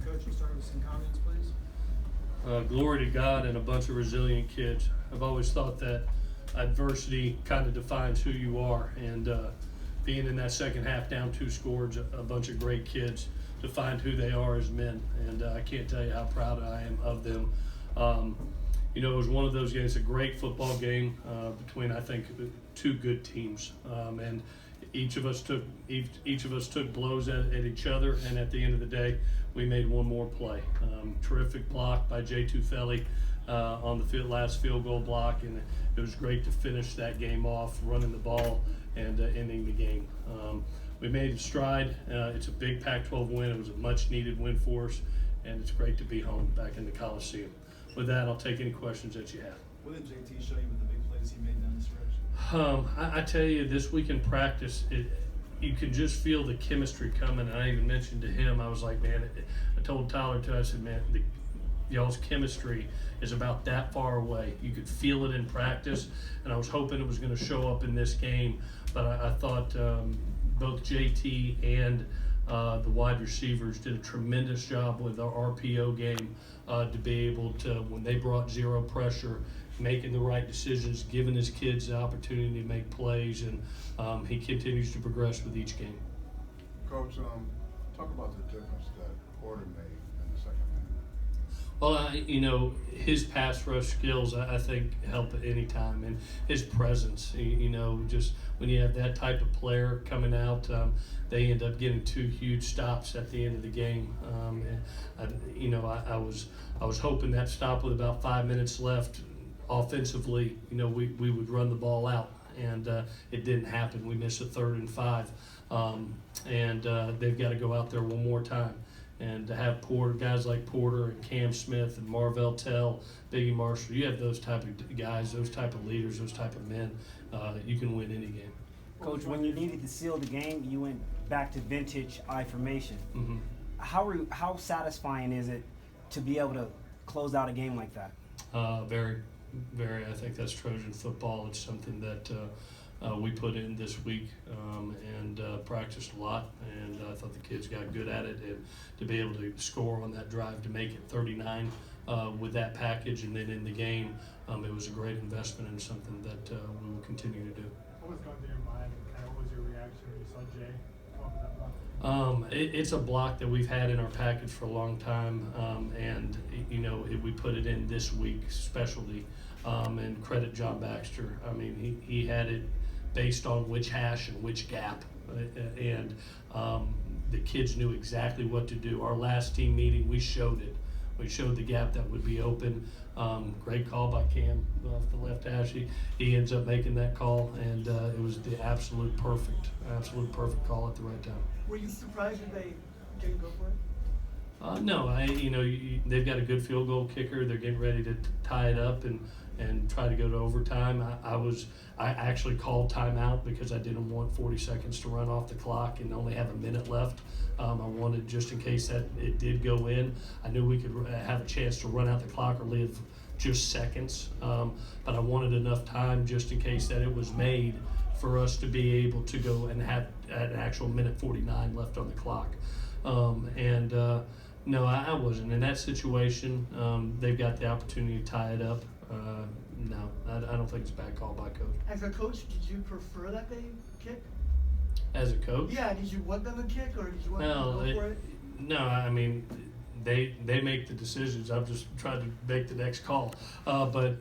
Coach, you start with some comments, please. Glory to God and a bunch of resilient kids. I've always thought that adversity kind of defines who you are, and being in that second half down 2 scores, a bunch of great kids defined who they are as men, and I can't tell you how proud I am of them. It was one of those games, a great football game between, I think, 2 good teams, and each of us took blows at each other, and at the end of the day, we made one more play. Terrific block by Jay Tufeli on the last field goal block, and it was great to finish that game off, running the ball and ending the game. We made a stride. It's a big Pac-12 win. It was a much-needed win for us, and it's great to be home back in the Coliseum. With that, I'll take any questions that you have. What did JT show you with the big plays he made down the stretch? I tell you, this week in practice, you can just feel the chemistry coming. And I even mentioned to him, I was like, man, I told Tyler too, I said, man, y'all's chemistry is about that far away. You could feel it in practice, and I was hoping it was going to show up in this game. But I thought both JT and the wide receivers did a tremendous job with our RPO game to be able to, when they brought zero pressure, making the right decisions, giving his kids the opportunity to make plays, and he continues to progress with each game. Coach, talk about the difference that Porter made in the second half. Well, his pass rush skills, I think, help at any time, and his presence, just when you have that type of player coming out, they end up getting 2 huge stops at the end of the game. I was hoping that stop with about 5 minutes left offensively, we would run the ball out, and it didn't happen. We missed a 3rd and 5, and they've got to go out there one more time. And to have guys like Porter and Cam Smith and Marvell Tell, Biggie Marshall, you have those type of guys, those type of leaders, those type of men, you can win any game. Coach, when you needed to seal the game, you went back to vintage I formation. Mm-hmm. How satisfying is it to be able to close out a game like that? Very, very. I think that's Trojan football. It's something that we put in this week and practiced a lot, and I thought the kids got good at it, and to be able to score on that drive to make it 39 with that package and then in the game, it was a great investment and something that we will continue to do. What was going through your mind, and what was your reaction when you saw Jay come up with that block? It's a block that we've had in our package for a long time, and we put it in this week, specialty, and credit John Baxter. I mean, he had it based on which hash and which gap, and the kids knew exactly what to do. Our last team meeting, we showed it. We showed the gap that would be open. Great call by Cam off the left hash. He ends up making that call, and it was the absolute perfect call at the right time. Were you surprised that they didn't go for it? No, they've got a good field goal kicker. They're getting ready to tie it up and try to go to overtime. I actually called timeout because I didn't want 40 seconds to run off the clock and only have a minute left. I wanted, just in case that it did go in, I knew we could have a chance to run out the clock or live just seconds. But I wanted enough time just in case that it was made for us to be able to go and have an actual minute 49 left on the clock. No, I wasn't. In that situation, they've got the opportunity to tie it up. No, I don't think it's a bad call by coach. As a coach, did you prefer that they kick? As a coach? Yeah, did you want them to kick, or did you want them to go for it? No, I mean, they make the decisions. I'm just trying to make the next call. But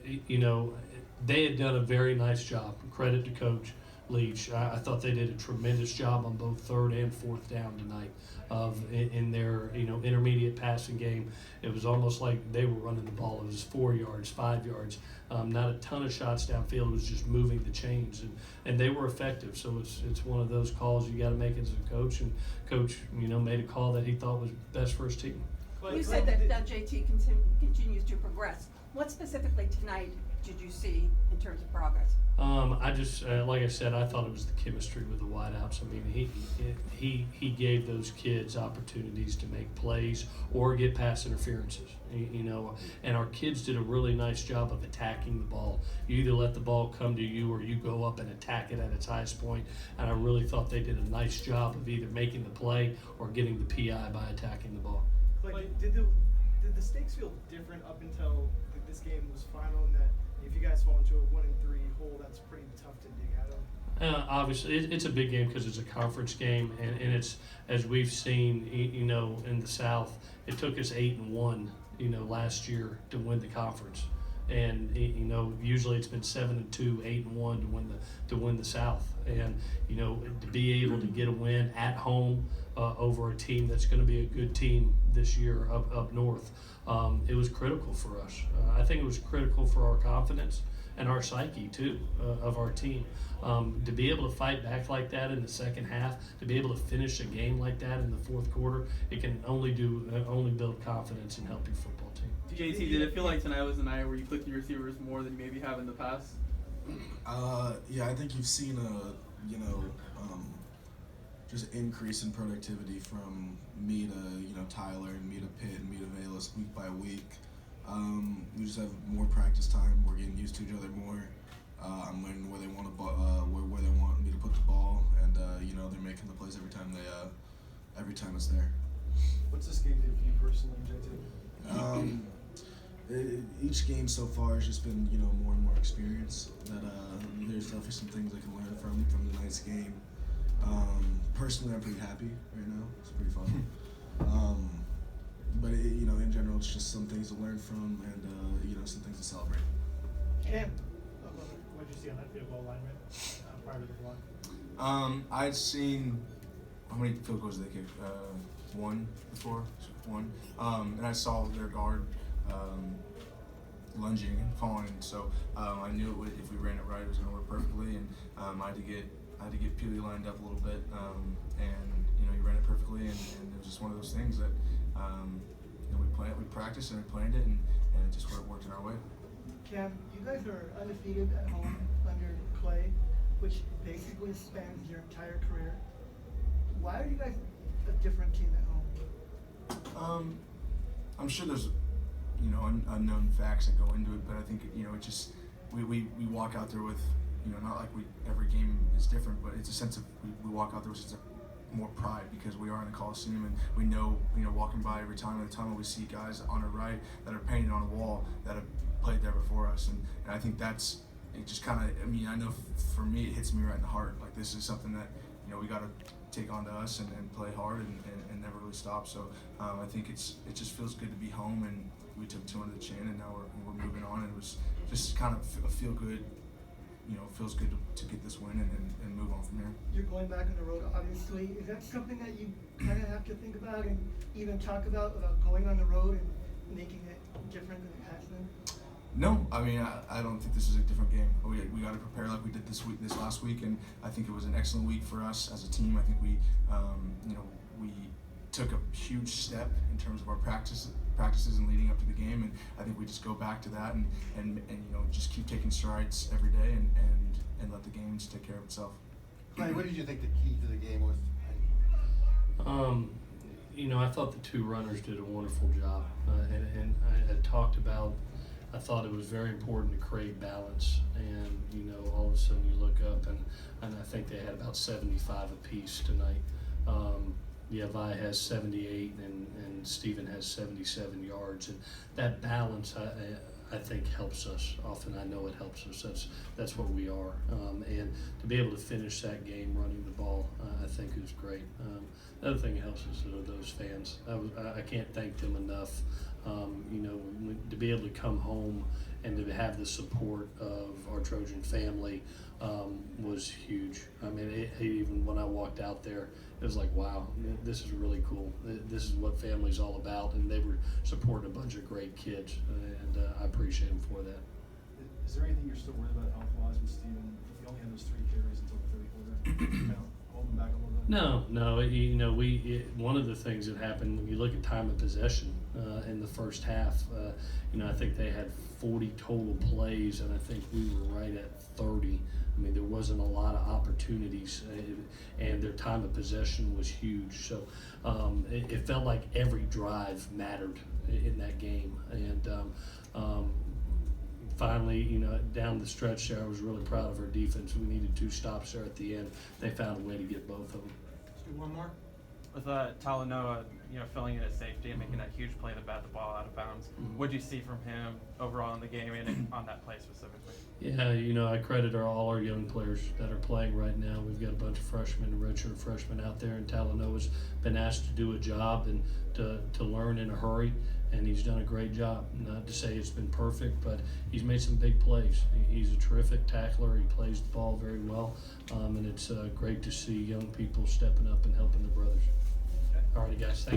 they had done a very nice job. Credit to Coach Leach. I thought they did a tremendous job on both 3rd and 4th down tonight in their intermediate passing game. It was almost like they were running the ball. It was 4 yards, 5 yards, not a ton of shots downfield. It was just moving the chains, and they were effective. So it's one of those calls you got to make as a coach, and Coach made a call that he thought was best for his team. You said that JT continues to progress. What specifically tonight did you see in terms of progress? I just, like I said, I thought it was the chemistry with the wideouts. I mean, he gave those kids opportunities to make plays or get pass interferences, and our kids did a really nice job of attacking the ball. You either let the ball come to you or you go up and attack it at its highest point, and I really thought they did a nice job of either making the play or getting the PI by attacking the ball. Clay, did the stakes feel different up until this game was final, and that if you guys fall into a 1-3 hole, that's pretty tough to dig out of? Obviously, it's a big game because it's a conference game, and it's, as we've seen, you know, in the South, it took us 8-1, you know, last year to win the conference, and you know, usually it's been 7-2, 8-1 to win the South, and you know, to be able to get a win at home over a team that's going to be a good team this year up north, it was critical for us. I think it was critical for our confidence and our psyche too of our team. To be able to fight back like that in the second half, to be able to finish a game like that in the fourth quarter, it can only build confidence and help your football team. JT, did it feel like tonight was the night where you clicked your receivers more than you maybe have in the past? Yeah, I think you've seen just increase in productivity from me to Tyler, and me to Pitt, and me to Valus week by week. We just have more practice time. We're getting used to each other more. I'm learning where they want where they want me to put the ball, and they're making the plays every time it's there. What's this game do for you personally, JT? Each game so far has just been more and more experience. That there's definitely some things I can learn from tonight's game. Personally, I'm pretty happy right now. It's pretty fun. But in general, it's just some things to learn from, and some things to celebrate. Cam, What did you see on that field goal alignment prior to the block? I'd seen how many field goals did they kick? One before, one. And I saw their guard lunging and falling, so I knew if we ran it right, it was going to work perfectly. And I had to get Peely lined up a little bit, and he ran it perfectly. And it was just one of those things that we practiced and we planned it, and it just worked in our way. Cam, you guys are undefeated at home under Clay, which basically spans your entire career. Why are you guys a different team at home? I'm sure there's unknown facts that go into it, but I think it just we walk out there with not like every game is different, but it's a sense of we walk out there with more pride because we are in the Coliseum, and we know walking by every time of the tunnel we see guys on our right that are painted on a wall that have played there before us, and I think that's it. Just kind of I know for me it hits me right in the heart. Like, this is something that we got to take on to us and play hard and never really stop. So I think it just feels good to be home, and we took 2 under the chin, and now we're moving on, and it was just kind of a feel good. Feels good to get this win and move on from here. You're going back on the road, obviously. Is that something that you kind of have to think about and even talk about going on the road and making it different than it has been? No, I don't think this is a different game. We got to prepare like we did this last week, and I think it was an excellent week for us as a team. I think we took a huge step in terms of our practices and leading up to the game, and I think we just go back to that and just keep taking strides every day and let the games take care of itself. Clay, what did you think the key to the game was? I thought the 2 runners did a wonderful job, and I had talked about. I thought it was very important to create balance, and all of a sudden you look up and I think they had about 75 apiece tonight. Vi has 78 and Steven has 77 yards, and that balance I think helps us. Often I know it helps us. That's what we are, and to be able to finish that game running the ball, I think is great. The other thing that helps us are those fans. I can't thank them enough. To be able to come home and to have the support of our Trojan family was huge. Even when I walked out there, it was like, wow, this is really cool. This is what family's all about, and they were supporting a bunch of great kids, and I appreciate them for that. Is there anything you're still worried about health-wise with Steven? You only had those 3 carries until the third quarter. Kind of hold him back a little bit? No. One of the things that happened when you look at time of possession in the first half, I think they had 40 total plays, and I think we were right at 30. There wasn't a lot of opportunities, and their time of possession was huge. So it felt like every drive mattered in that game. And finally, down the stretch there, I was really proud of our defense. We needed 2 stops there at the end. They found a way to get both of them. Let's do one more. With Talanoa, filling in at safety and making that huge play to bat the ball out of bounds. What did you see from him overall in the game and on that play specifically? Yeah, I credit all our young players that are playing right now. We've got a bunch of freshmen and redshirt freshmen out there, and Talanoa's been asked to do a job and to learn in a hurry, and he's done a great job. Not to say it's been perfect, but he's made some big plays. He's a terrific tackler. He plays the ball very well, and it's great to see young people stepping up and helping their brothers. All righty, guys. Thank you.